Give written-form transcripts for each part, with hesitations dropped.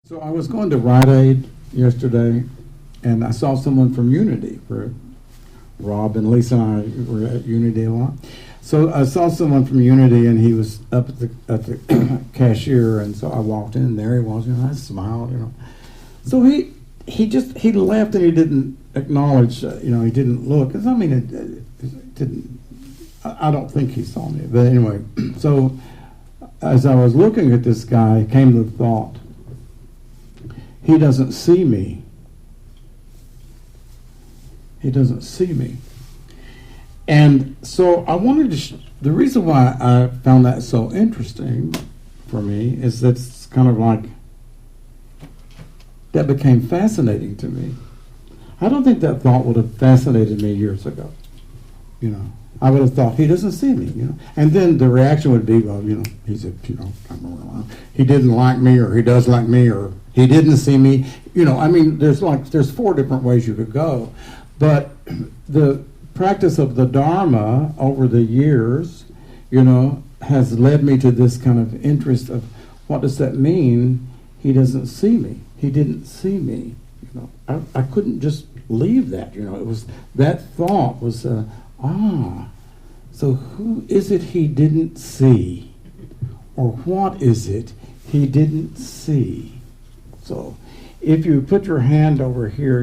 So I was going to Rite Aid yesterday, and I saw someone from Unity, where Rob and Lisa and I were at Unity a lot. So I saw someone from Unity, and he was up at the cashier, and so I walked in, and there he was, I smiled, So he left, and he didn't acknowledge, he didn't look. 'Cause, it didn't. I don't think he saw me, but anyway. So as I was looking at this guy, came the thought, he doesn't see me. He doesn't see me. And so I wanted to, the reason why I found that so interesting for me is that it's kind of like, that became fascinating to me. I don't think that thought would have fascinated me years ago. I would have thought, he doesn't see me, And then the reaction would be, well, he's he didn't like me, or he does like me, or he didn't see me. There's four different ways you could go. But the practice of the Dharma over the years, has led me to this kind of interest of, what does that mean? He doesn't see me. He didn't see me. I couldn't just leave that. It was, that thought was, so who is it he didn't see? Or what is it he didn't see? So if you put your hand over here,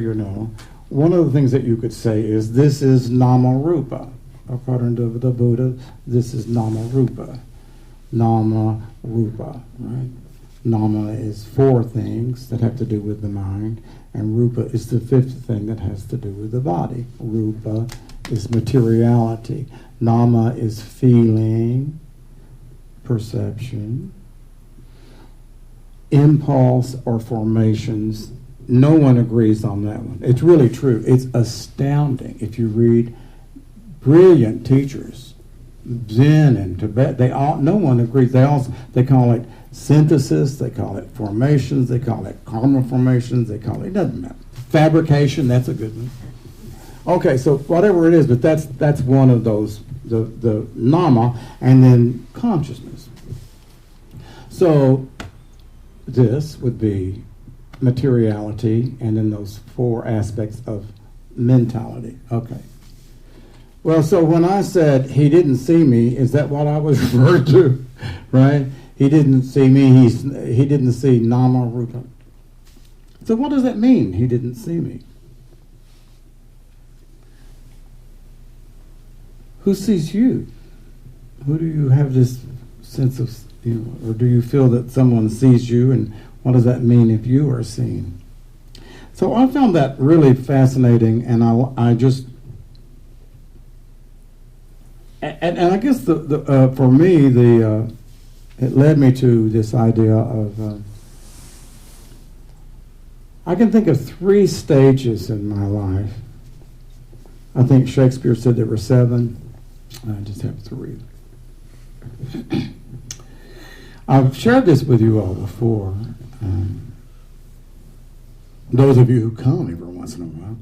one of the things that you could say is, this is Nama Rupa. According to the Buddha, this is Nama Rupa. Nama Rupa, right? Nama is four things that have to do with the mind, and Rupa is the fifth thing that has to do with the body. Rupa is materiality. Nama is feeling, perception, impulse, or formations. No one agrees on that one. It's really true. It's astounding. If you read brilliant teachers, Zen and Tibet, no one agrees. They call it synthesis, they call it formations, they call it karma formations, it doesn't matter. Fabrication, that's a good one. Okay, so whatever it is, but that's one of those, the nama, and then consciousness. So this would be materiality, and then those four aspects of mentality. Okay. Well, so when I said he didn't see me, is that what I was referring to? Right? He didn't see me, he didn't see Nama Rupa. So what does that mean, he didn't see me? Who sees you? Who do you have this sense of, or do you feel that someone sees you, and what does that mean if you are seen? So I found that really fascinating, and I just, and I guess for me, it led me to this idea of, I can think of 3 stages in my life. I think Shakespeare said there were 7. I just have 3. I've shared this with you all before. Those of you who come every once in a while.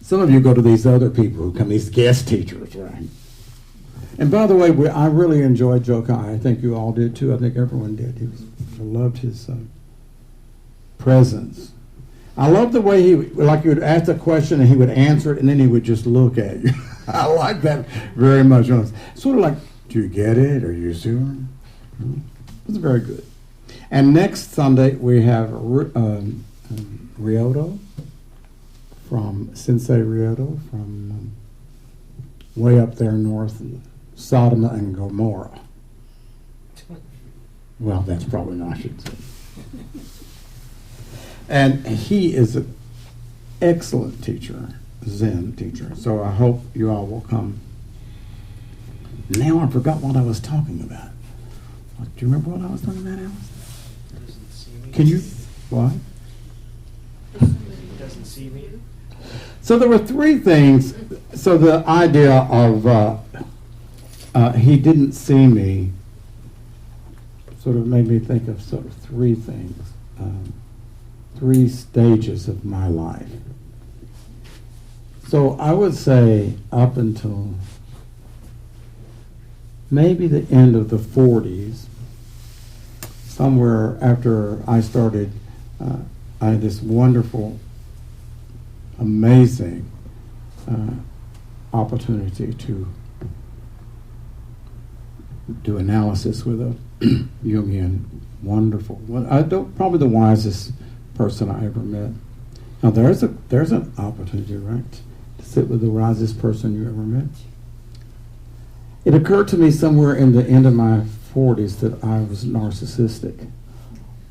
Some of you go to these other people who come, these guest teachers, right? And by the way, I really enjoyed Jokai. I think you all did too. I think everyone did. I loved his presence. I loved the way you would ask a question and he would answer it, and then he would just look at you. I like that very much. Sort of like, do you get it? Are you sure? It was very good. And next Sunday we have Ryoto, from Sensei Ryoto, from way up there north, Sodom and Gomorrah. Well, that's probably not, I should say. And he is an excellent teacher, Zen teacher. So I hope you all will come. Now I forgot what I was talking about. Do you remember what I was talking about, Alice? Can you? What? He doesn't see me. So there were 3 things. So the idea of he didn't see me sort of made me think of sort of 3 things. 3 stages of my life. So I would say up until maybe the end of the 40s, somewhere after I started, I had this wonderful, amazing opportunity to do analysis with a Jungian, wonderful. Well, probably the wisest person I ever met. Now there's an opportunity, right, to sit with the wisest person you ever met. It occurred to me somewhere in the end of my 40s that I was narcissistic.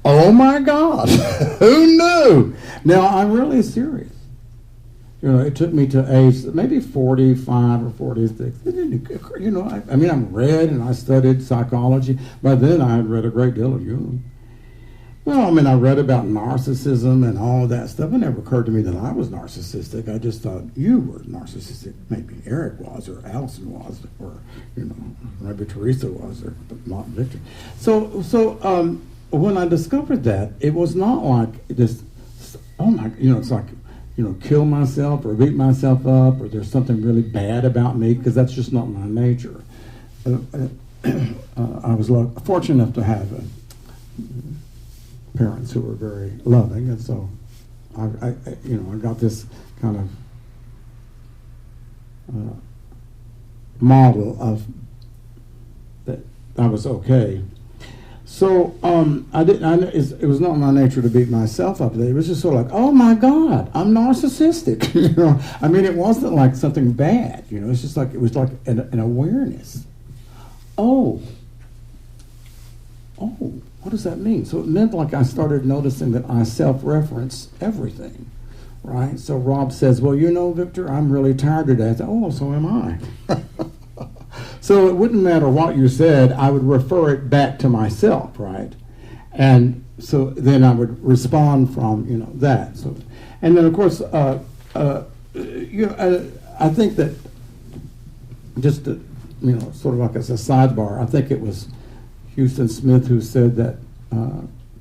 Oh my God, who knew? Now I'm really serious. You know, it took me to age maybe 45 or 46. It didn't occur, you know, I mean, I read and I studied psychology. By then I had read a great deal of Jung. Well, I mean, I read about narcissism and all that stuff. It never occurred to me that I was narcissistic. I just thought you were narcissistic. Maybe Eric was, or Allison was, or, you know, maybe Teresa was, or not Victor. So when I discovered that, it was not like this, oh my, you know, it's like, you know, kill myself or beat myself up or there's something really bad about me, because that's just not my nature. I was fortunate enough to have parents who were very loving, and so I got this kind of model of that I was okay. So it was not my nature to beat myself up. It was just sort of like, oh my God, I'm narcissistic. You know, I mean, it wasn't like something bad. You know, it's just like it was like an awareness. Oh, what does that mean? So it meant like I started noticing that I self-reference everything, right? So Rob says, well, you know, Victor, I'm really tired today. I said, oh, so am I. So it wouldn't matter what you said, I would refer it back to myself, right? And so then I would respond from, you know, that. So, and then of course, I think that just to, you know, sort of like as a sidebar, I think it was Houston Smith who said that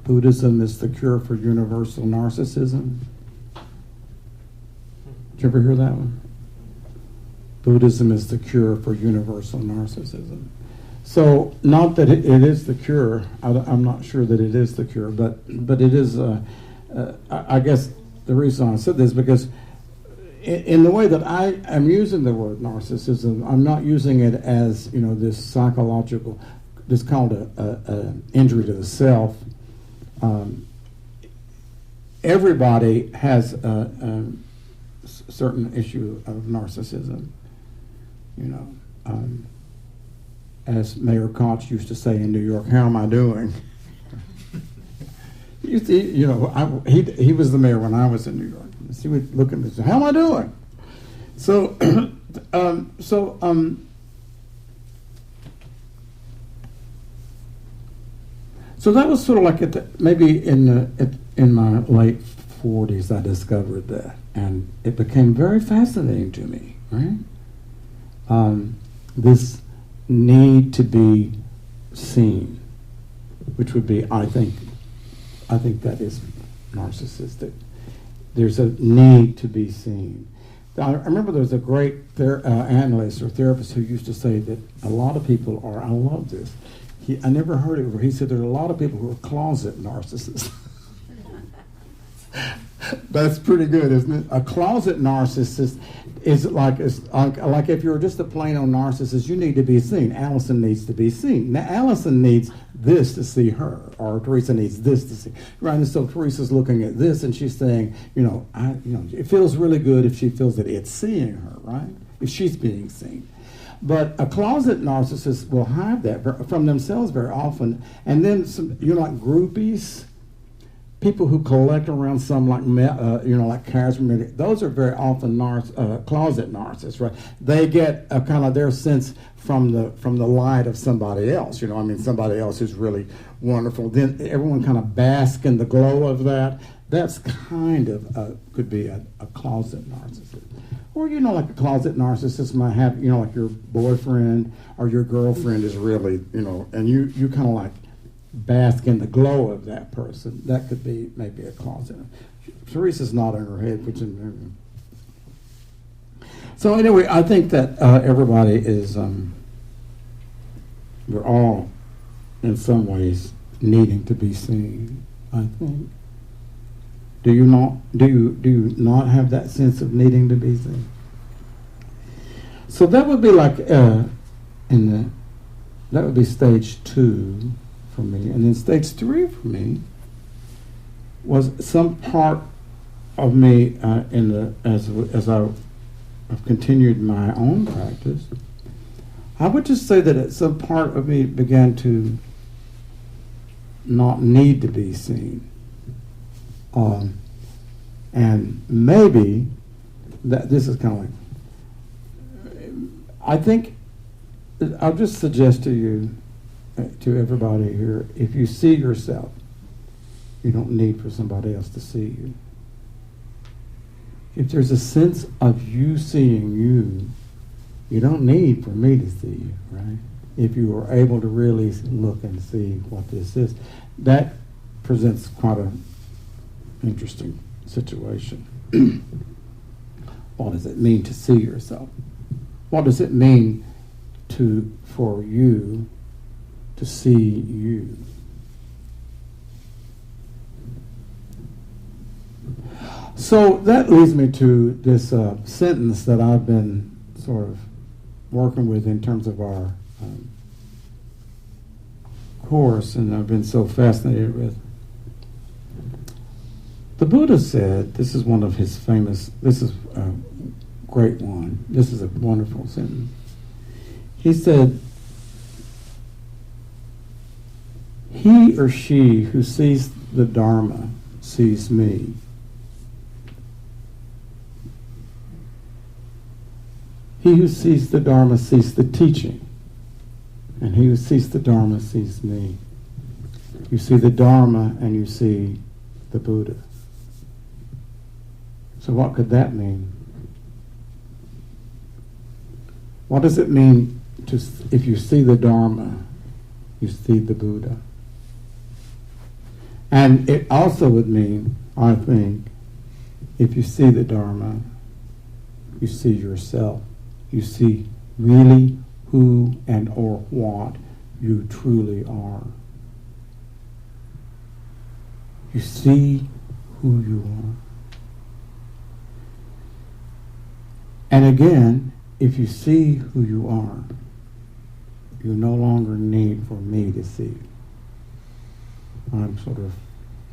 Buddhism is the cure for universal narcissism. Did you ever hear that one? Buddhism is the cure for universal narcissism. So, not that it is the cure. I'm not sure that it is the cure, but it is. I guess the reason I said this is because in the way that I am using the word narcissism, I'm not using it as, you know, this psychological. This called a injury to the self. Everybody has a certain issue of narcissism. You know, as Mayor Koch used to say in New York, "How am I doing?" You know, he was the mayor when I was in New York. He would look at me and say, "How am I doing?" So, so that was sort of like maybe in my late 40s, I discovered that, and it became very fascinating to me, right? This need to be seen, which would be, I think that is narcissistic. There's a need to be seen. I remember there was a great analyst or therapist who used to say that a lot of people are, I love this, I never heard it before, he said there are a lot of people who are closet narcissists. That's pretty good, isn't it? A closet narcissist is like if you're just a plain old narcissist, you need to be seen. Allison needs to be seen. Now, Allison needs this to see her, or Teresa needs this to see. Right, and so Teresa's looking at this, and she's saying, it feels really good if she feels that it's seeing her, right? If she's being seen. But a closet narcissist will hide that from themselves very often, and then like groupies. People who collect around some like charismatic, those are very often closet narcissists, right? They get a kind of their sense from the light of somebody else. Somebody else who's really wonderful. Then everyone kind of bask in the glow of that. That's kind of could be a closet narcissist. Or like a closet narcissist might have like your boyfriend or your girlfriend is really and you kind of like bask in the glow of that person. That could be maybe a closet. Teresa's nodding her head, which is so anyway, I think that everybody is we're all in some ways needing to be seen, I think. Do you not have that sense of needing to be seen? So that would be like that would be stage 2 for me, and then stage 3 for me was some part of me as I've continued my own practice. I would just say that some part of me began to not need to be seen. And maybe that this is kind of like, I think I'll just suggest to you, to everybody here, if you see yourself, you don't need for somebody else to see you. If there's a sense of you seeing you, you don't need for me to see you, right? If you are able to really look and see what this is, that presents quite an interesting situation. What does it mean to see yourself? What does it mean for you to see you? So that leads me to this sentence that I've been sort of working with in terms of our course, and I've been so fascinated with. The Buddha said, this is one of his famous, this is a great one, this is a wonderful sentence. He said, he or she who sees the Dharma sees me. He who sees the Dharma sees the teaching, and he who sees the Dharma sees me. You see the Dharma and you see the Buddha. So what could that mean? What does it mean if you see the Dharma, you see the Buddha? And it also would mean, I think, if you see the Dharma, you see yourself. You see really who and or what you truly are. You see who you are. And again, if you see who you are, you no longer need for me to see you. I'm sort of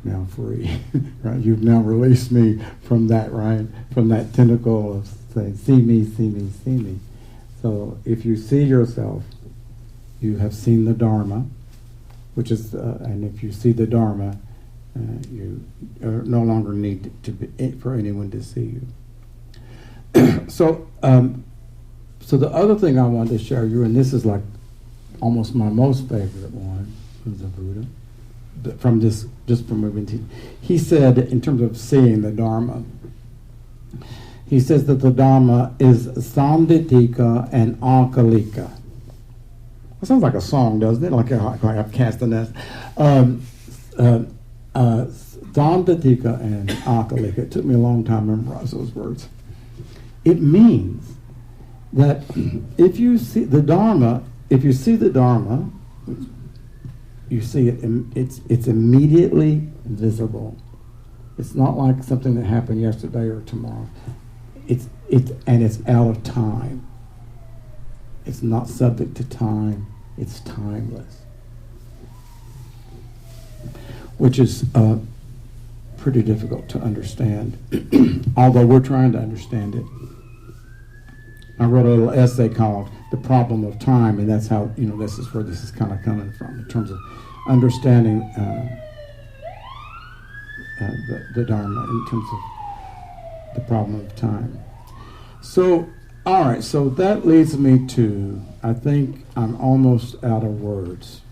now free, right? You've now released me from that, right? From that tentacle of saying, see me, see me, see me. So if you see yourself, you have seen the Dharma, which is, and if you see the Dharma, you no longer need for anyone to see you. So the other thing I wanted to share you, and this is like almost my most favorite one, is the Buddha. From this, just from moving, he said in terms of seeing the Dharma, he says that the Dharma is samditika and akalika. It sounds like a song, doesn't it? Like I've cast a nest. Samditika and akalika. It took me a long time to memorize those words. It means that if you see the Dharma, you see it, it's immediately visible. It's not like something that happened yesterday or tomorrow. It's out of time. It's not subject to time. It's timeless, which is pretty difficult to understand, although we're trying to understand it. I wrote a little essay called "The Problem of Time," and that's how, this is where this is kind of coming from in terms of understanding the Dharma in terms of the problem of time. So, all right, so that leads me to, I think I'm almost out of words.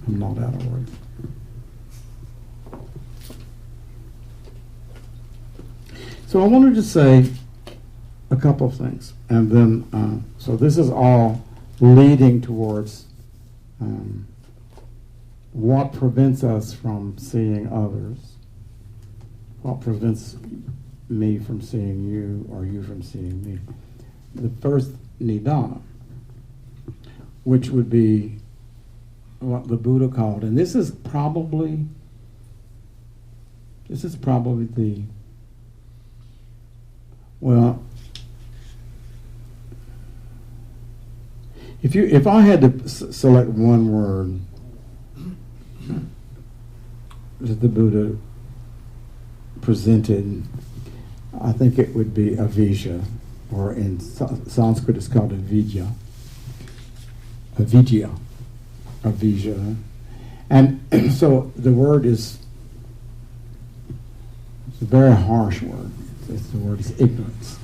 I'm not out of words. So I wanted to say a couple of things, and then, so this is all leading towards what prevents us from seeing others, what prevents me from seeing you or you from seeing me. The first nidana, which would be what the Buddha called, and this is probably the, well, if I had to select one word that the Buddha presented, I think it would be avidya, or in Sanskrit it's called avidya. Avidya. And so the word is, it's a very harsh word. The word is ignorance.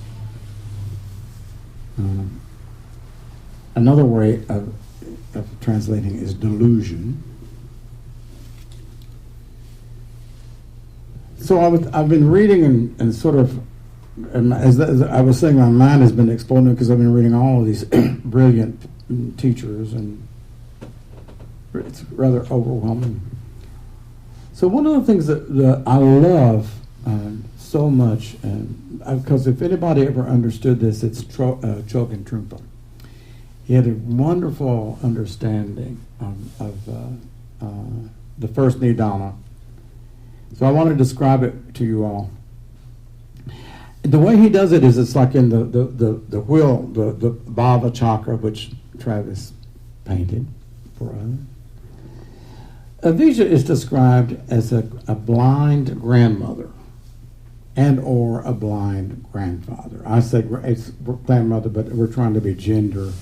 Another way of translating is delusion. So I've been reading and sort of, and as I was saying, my mind has been exploding because I've been reading all of these brilliant teachers, and it's rather overwhelming. So one of the things that I love so much, because if anybody ever understood this, it's Chogyam Trungpa. He had a wonderful understanding of the first Nidana. So I want to describe it to you all. The way he does it is it's like in the wheel, the Bhava Chakra, which Travis painted for us. Avidya is described as a blind grandmother and or a blind grandfather. I say it's grandmother, but we're trying to be gender,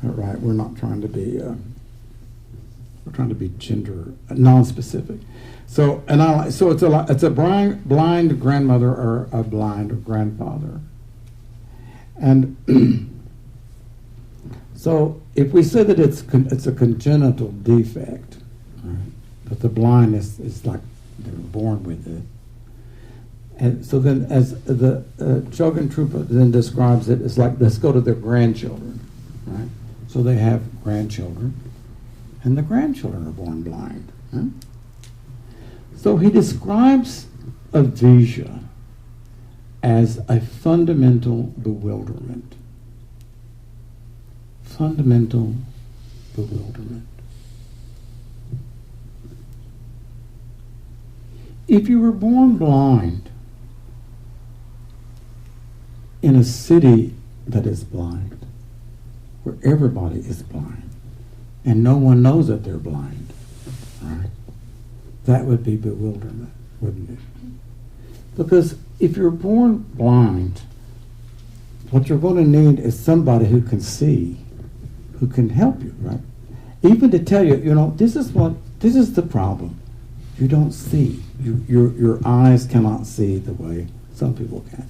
right? We're not trying to be, we're trying to be gender non-specific. So it's a blind grandmother or a blind grandfather. And so if we say that it's a congenital defect, right, but the blindness is like they're born with it. And so then as the Chogyam Trungpa then describes it, it's like, let's go to their grandchildren, right? So they have grandchildren, and the grandchildren are born blind. Huh? So he describes avidya as a fundamental bewilderment. Fundamental bewilderment. If you were born blind in a city that is blind, where everybody is blind, and no one knows that they're blind, right? That would be bewilderment, wouldn't it? Because if you're born blind, what you're going to need is somebody who can see, who can help you, right? Even to tell you, this is the problem. You don't see. Your eyes cannot see the way some people can,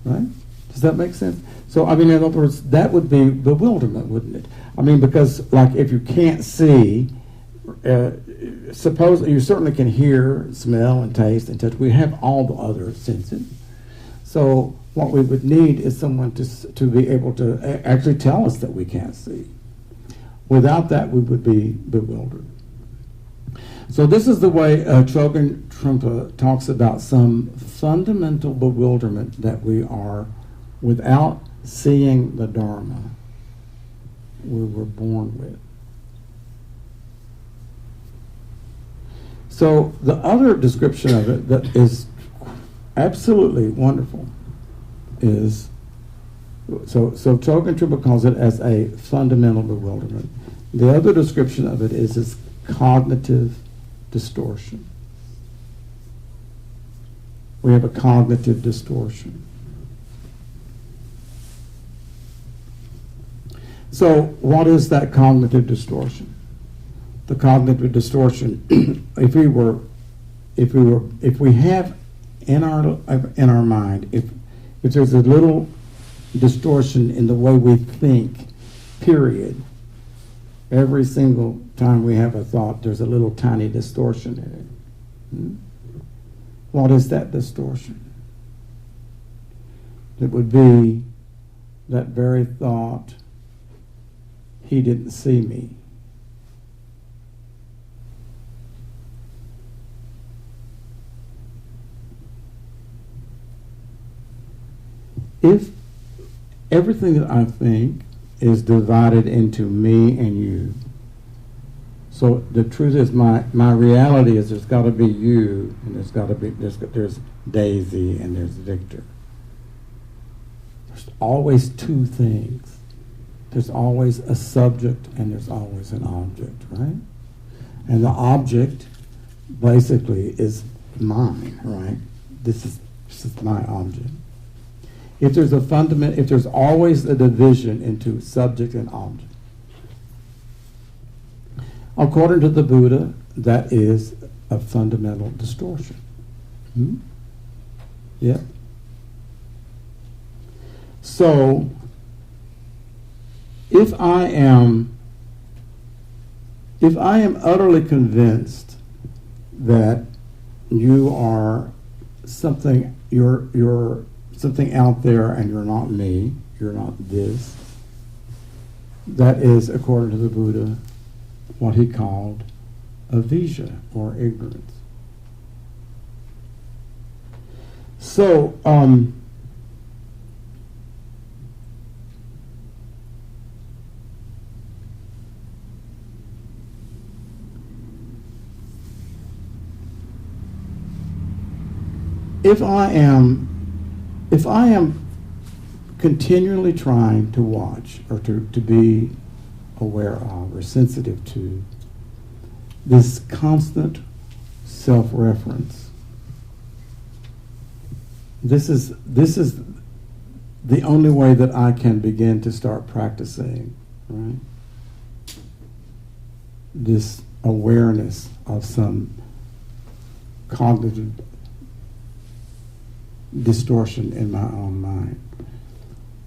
right? Does that make sense? So, in other words, that would be bewilderment, wouldn't it? Because, like, if you can't see, suppose you certainly can hear, smell, and taste, and touch. We have all the other senses. So what we would need is someone to be able to actually tell us that we can't see. Without that, we would be bewildered. So this is the way Chogyam Trungpa talks about some fundamental bewilderment that we are, without seeing the Dharma, we were born with. So the other description of it that is absolutely wonderful is, so Chogyam Trungpa calls it as a fundamental bewilderment. The other description of it is cognitive distortion. We have a cognitive distortion. So what is that cognitive distortion? The cognitive distortion, if we have in our mind, if there's a little distortion in the way we think, period, every single time we have a thought, there's a little tiny distortion in it. What is that distortion? It would be that very thought, he didn't see me. If everything that I think is divided into me and you. So the truth is, my reality is there's got to be you, and there's Daisy and there's Victor. There's always two things. There's always a subject and there's always an object, right? And the object basically is mine, right? This is my object. If there's always a division into subject and object. According to the Buddha, that is a fundamental distortion. Yeah. So, if I am utterly convinced that you are something, you're something out there and you're not me, you're not this, that is, according to the Buddha, what he called avijja, or ignorance. So, if I am continually trying to watch or to be aware of or sensitive to this constant self-reference, this is the only way that I can begin to start practicing, right? This awareness of some cognitive distortion in my own mind.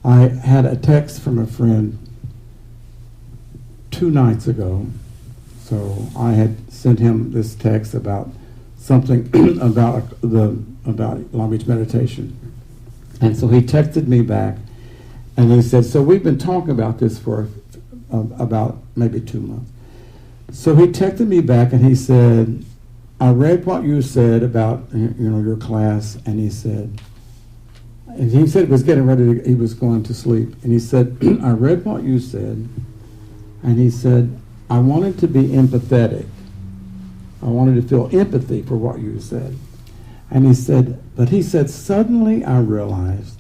I had a text from a friend 2 nights ago. So I had sent him this text about something about Long Beach meditation. And so he texted me back and he said, so we've been talking about this for about maybe 2 months. So he texted me back and he said, I read what you said about your class, and he said he was getting ready he was going to sleep, and he said, I read what you said, and he said, I wanted to be empathetic. I wanted to feel empathy for what you said. And he said, suddenly I realized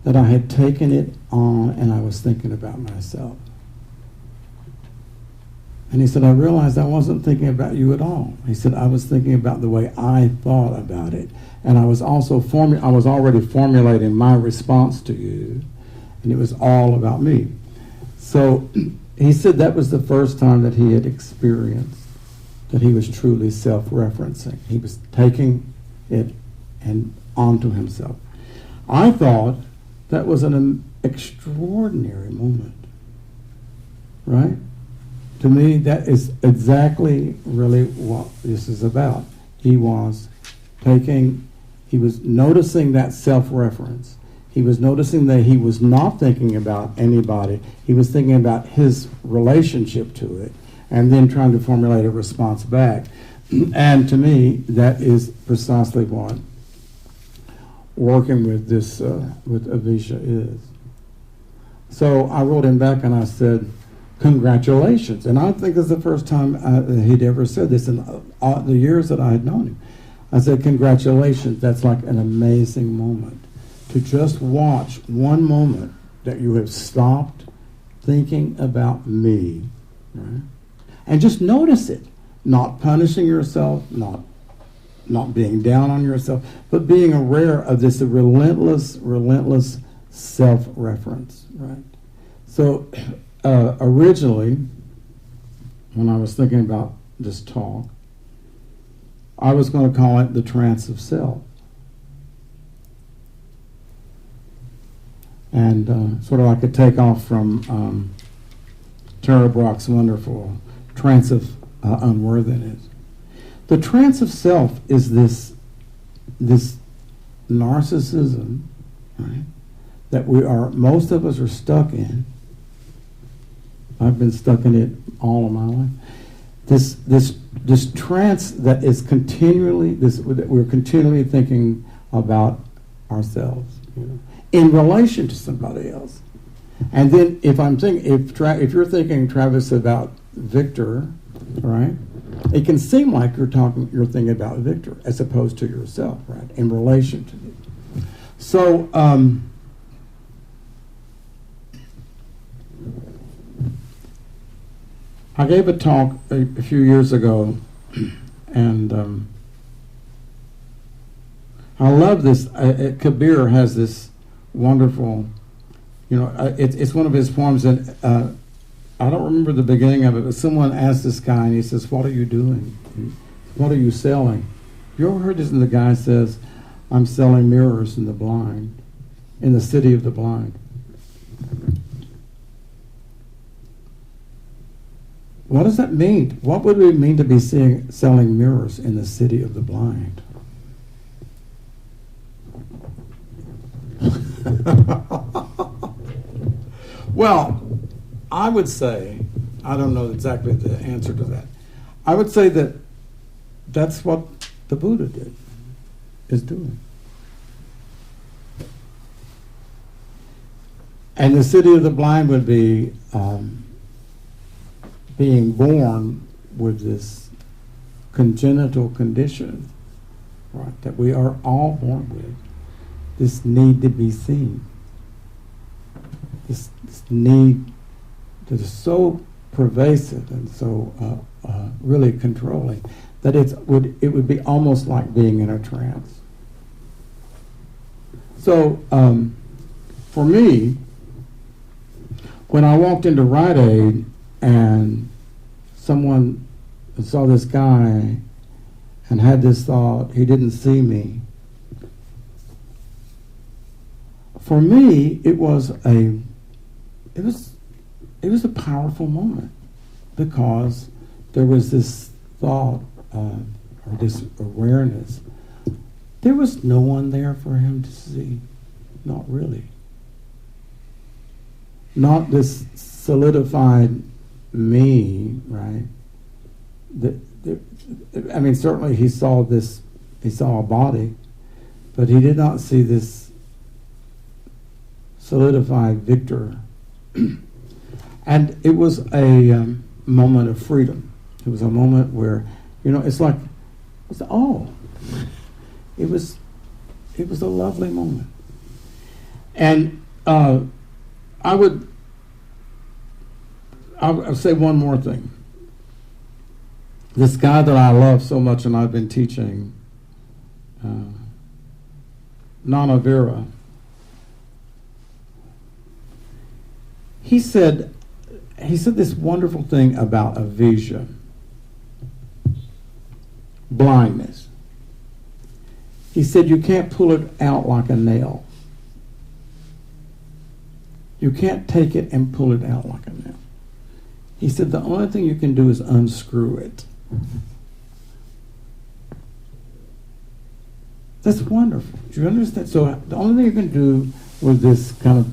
that I had taken it on and I was thinking about myself. And he said, I realized I wasn't thinking about you at all. He said, I was thinking about the way I thought about it. And I was also already formulating my response to you, and it was all about me. So he said that was the first time that he had experienced that he was truly self-referencing. He was taking it and onto himself. I thought that was an extraordinary moment, right? To me, that is exactly really what this is about. He was noticing that self-reference. He was noticing that he was not thinking about anybody. He was thinking about his relationship to it, and then trying to formulate a response back. And to me, that is precisely what working with this, with avijja is. So I wrote him back and I said, congratulations. And I think it's the first time he'd ever said this in the years that I had known him. I said, congratulations, that's like an amazing moment. To just watch one moment that you have stopped thinking about me, right? And just notice it, not punishing yourself, not being down on yourself, but being aware of this relentless self-reference, right? So originally, when I was thinking about this talk, I was going to call it the trance of self. And sort of like a takeoff from Tara Brach's wonderful trance of unworthiness. The trance of self is this narcissism, right, that most of us are stuck in. I've been stuck in it all of my life. This trance that is continually that we're continually thinking about ourselves, in relation to somebody else. And then if you're thinking, Travis, about Victor, right? It can seem like you're thinking about Victor as opposed to yourself, right? In relation to it. So, I gave a talk a few years ago, and I love this. Kabir has this wonderful, it's one of his poems, and I don't remember the beginning of it, but someone asked this guy, and he says, "What are you doing? What are you selling?" You ever heard this? And the guy says, "I'm selling mirrors in the city of the blind." What does that mean? What would it mean to be selling mirrors in the city of the blind? Well, I would say, I don't know exactly the answer to that. I would say that that's what the Buddha is doing. And the city of the blind would be being born with this congenital condition, right, that we are all born with, this need to be seen, this need that is so pervasive and so really controlling that it would be almost like being in a trance. So for me, when I walked into Rite Aid and someone saw this guy and had this thought, he didn't see me. For me, it was a powerful moment because there was this thought or this awareness. There was no one there for him to see, not really. Not this solidified me, right? I mean, certainly he saw a body, but he did not see this solidified Victor. And it was a moment of freedom. It was a moment where, it was a lovely moment. And I'll say one more thing. This guy that I love so much, and I've been teaching, Nana Vera, he said this wonderful thing about avijja, blindness. He said you can't pull it out like a nail. You can't take it and pull it out like a nail. He said the only thing you can do is unscrew it. That's wonderful. Do you understand? So the only thing you can do with this kind of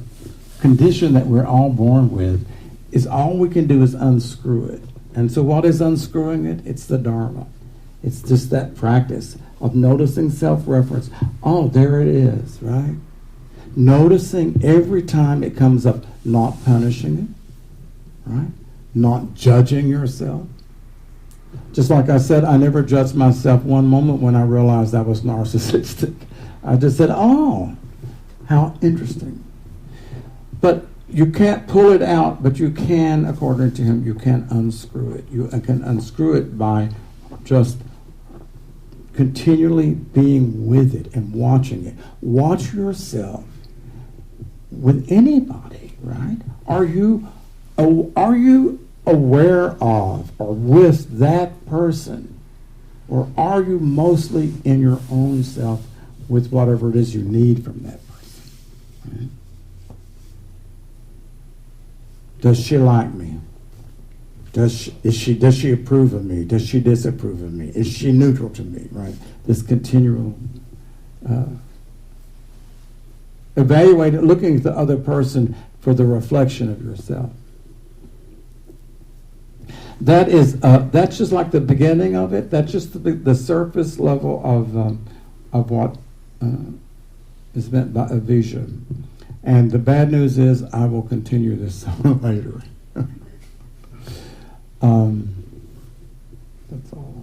condition that we're all born with is all we can do is unscrew it. And so what is unscrewing it? It's the Dharma. It's just that practice of noticing self-reference. Oh, there it is, right? Noticing every time it comes up, not punishing it, right? Not judging yourself. Just like I said, I never judged myself one moment when I realized I was narcissistic. I just said, oh, how interesting. But you can't pull it out, but you can, according to him, you can unscrew it. You can unscrew it by just continually being with it and watching it. Watch yourself with anybody, right? Are you aware of or with that person? Or are you mostly in your own self with whatever it is you need from that person? Right? Does she like me? Does she approve of me? Does she disapprove of me? Is she neutral to me? Right? This continual evaluating, looking at the other person for the reflection of yourself. That's just like the beginning of it. That's just the surface level of what is meant by avijja. And the bad news is I will continue this some later. That's all.